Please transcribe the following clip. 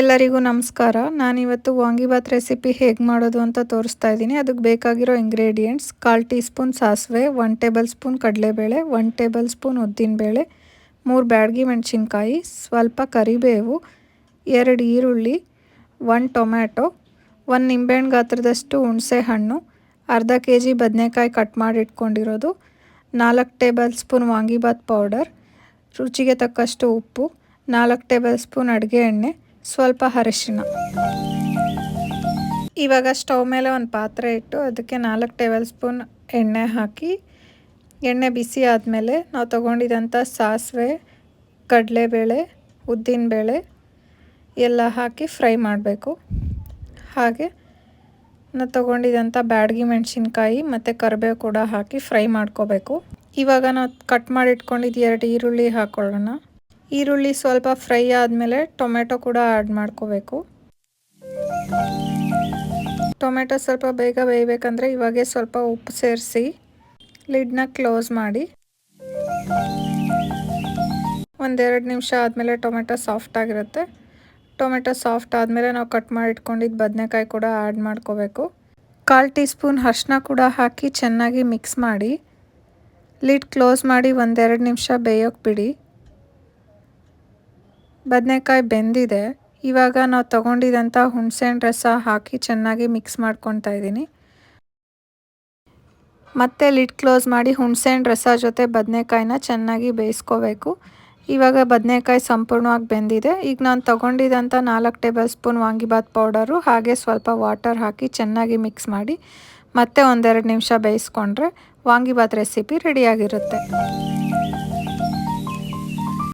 ಎಲ್ಲರಿಗೂ ನಮಸ್ಕಾರ. ನಾನಿವತ್ತು ವಾಂಗಿಬಾತ್ ರೆಸಿಪಿ ಹೇಗೆ ಮಾಡೋದು ಅಂತ ತೋರಿಸ್ತಾ ಇದ್ದೀನಿ. ಅದಕ್ಕೆ ಬೇಕಾಗಿರೋ ಇಂಗ್ರೀಡಿಯೆಂಟ್ಸ್ 1/4 ಟೀ ಸ್ಪೂನ್ ಸಾಸಿವೆ, 1 ಟೇಬಲ್ ಸ್ಪೂನ್ ಕಡಲೆಬೇಳೆ, 1 ಟೇಬಲ್ ಸ್ಪೂನ್ ಉದ್ದಿನಬೇಳೆ, 3 ಬ್ಯಾಡಗಿ ಮೆಣಸಿನ್ಕಾಯಿ, ಸ್ವಲ್ಪ ಕರಿಬೇವು, 2 ಈರುಳ್ಳಿ, 1 ಟೊಮ್ಯಾಟೊ, 1 ನಿಂಬೆಹಣ್ಣು ಗಾತ್ರದಷ್ಟು ಹುಣಸೆ ಹಣ್ಣು, ಅರ್ಧ kg ಬದನೆಕಾಯಿ ಕಟ್ ಮಾಡಿ ಇಟ್ಕೊಂಡಿರೋದು, 4 ಟೇಬಲ್ ಸ್ಪೂನ್ ವಾಂಗಿಬಾತ್ ಪೌಡರ್, ರುಚಿಗೆ ತಕ್ಕಷ್ಟು ಉಪ್ಪು, 4 ಟೇಬಲ್ ಸ್ಪೂನ್ ಅಡುಗೆ ಎಣ್ಣೆ, ಸ್ವಲ್ಪ ಅರಿಶಿನ. ಇವಾಗ ಸ್ಟವ್ ಮೇಲೆ ಒಂದು ಪಾತ್ರೆ ಇಟ್ಟು ಅದಕ್ಕೆ 4 ಟೇಬಲ್ ಸ್ಪೂನ್ ಎಣ್ಣೆ ಹಾಕಿ, ಎಣ್ಣೆ ಬಿಸಿ ಆದಮೇಲೆ ನಾವು ತೊಗೊಂಡಿದ್ದಂಥ ಸಾಸಿವೆ, ಕಡಲೆಬೇಳೆ, ಉದ್ದಿನಬೇಳೆ ಎಲ್ಲ ಹಾಕಿ ಫ್ರೈ ಮಾಡಬೇಕು. ಹಾಗೆ ನಾವು ತೊಗೊಂಡಿದ್ದಂಥ ಬ್ಯಾಡಗಿ ಮೆಣಸಿನ್ಕಾಯಿ ಮತ್ತು ಕರಿಬೇವು ಕೂಡ ಹಾಕಿ ಫ್ರೈ ಮಾಡ್ಕೋಬೇಕು. ಇವಾಗ ನಾವು ಕಟ್ ಮಾಡಿ ಇಟ್ಕೊಂಡಿದ್ದು 2 ಈರುಳ್ಳಿ ಹಾಕ್ಕೊಳ್ಳೋಣ. ಈರುಳ್ಳಿ ಸ್ವಲ್ಪ ಫ್ರೈ ಆದಮೇಲೆ ಟೊಮೆಟೊ ಕೂಡ ಆ್ಯಡ್ ಮಾಡ್ಕೋಬೇಕು. ಟೊಮೆಟೊ ಸ್ವಲ್ಪ ಬೇಗ ಬೇಯಬೇಕಂದ್ರೆ ಇವಾಗೆ ಸ್ವಲ್ಪ ಉಪ್ಪು ಸೇರಿಸಿ ಲಿಡ್ನ ಕ್ಲೋಸ್ ಮಾಡಿ. 1-2 ನಿಮಿಷ ಆದಮೇಲೆ ಟೊಮೆಟೊ ಸಾಫ್ಟ್ ಆಗಿರುತ್ತೆ. ಟೊಮೆಟೊ ಸಾಫ್ಟ್ ಆದಮೇಲೆ ನಾವು ಕಟ್ ಮಾಡಿ ಇಟ್ಕೊಂಡಿದ್ದು ಬದನೆಕಾಯಿ ಕೂಡ ಆ್ಯಡ್ ಮಾಡ್ಕೋಬೇಕು. 1/4 ಟೀ ಸ್ಪೂನ್ ಅರಿಶಿನ ಕೂಡ ಹಾಕಿ ಚೆನ್ನಾಗಿ ಮಿಕ್ಸ್ ಮಾಡಿ ಲಿಡ್ ಕ್ಲೋಸ್ ಮಾಡಿ 1-2 ನಿಮಿಷ ಬೇಯೋಕೆ ಬಿಡಿ. ಬದನೆಕಾಯಿ ಬೆಂದಿದೆ. ಇವಾಗ ನಾವು ತೊಗೊಂಡಿದ್ದಂಥ ಹುಣಸೆಹಣ್ಣು ರಸ ಹಾಕಿ ಚೆನ್ನಾಗಿ ಮಿಕ್ಸ್ ಮಾಡ್ಕೊತಾ ಇದ್ದೀನಿ. ಮತ್ತೆ ಲಿಡ್ ಕ್ಲೋಸ್ ಮಾಡಿ ಹುಣಸೆಹಣ್ಣು ರಸ ಜೊತೆ ಬದನೆಕಾಯಿನ ಚೆನ್ನಾಗಿ ಬೇಯಿಸ್ಕೋಬೇಕು. ಇವಾಗ ಬದನೆಕಾಯಿ ಸಂಪೂರ್ಣವಾಗಿ ಬೆಂದಿದೆ. ಈಗ ನಾನು ತೊಗೊಂಡಿದ್ದಂಥ 4 ಟೇಬಲ್ ಸ್ಪೂನ್ ವಾಂಗಿಬಾತ್ ಪೌಡರು ಹಾಗೆ ಸ್ವಲ್ಪ ವಾಟರ್ ಹಾಕಿ ಚೆನ್ನಾಗಿ ಮಿಕ್ಸ್ ಮಾಡಿ ಮತ್ತೆ 1-2 ನಿಮಿಷ ಬೇಯಿಸ್ಕೊಂಡ್ರೆ ವಾಂಗಿಬಾತ್ ರೆಸಿಪಿ ರೆಡಿಯಾಗಿರುತ್ತೆ.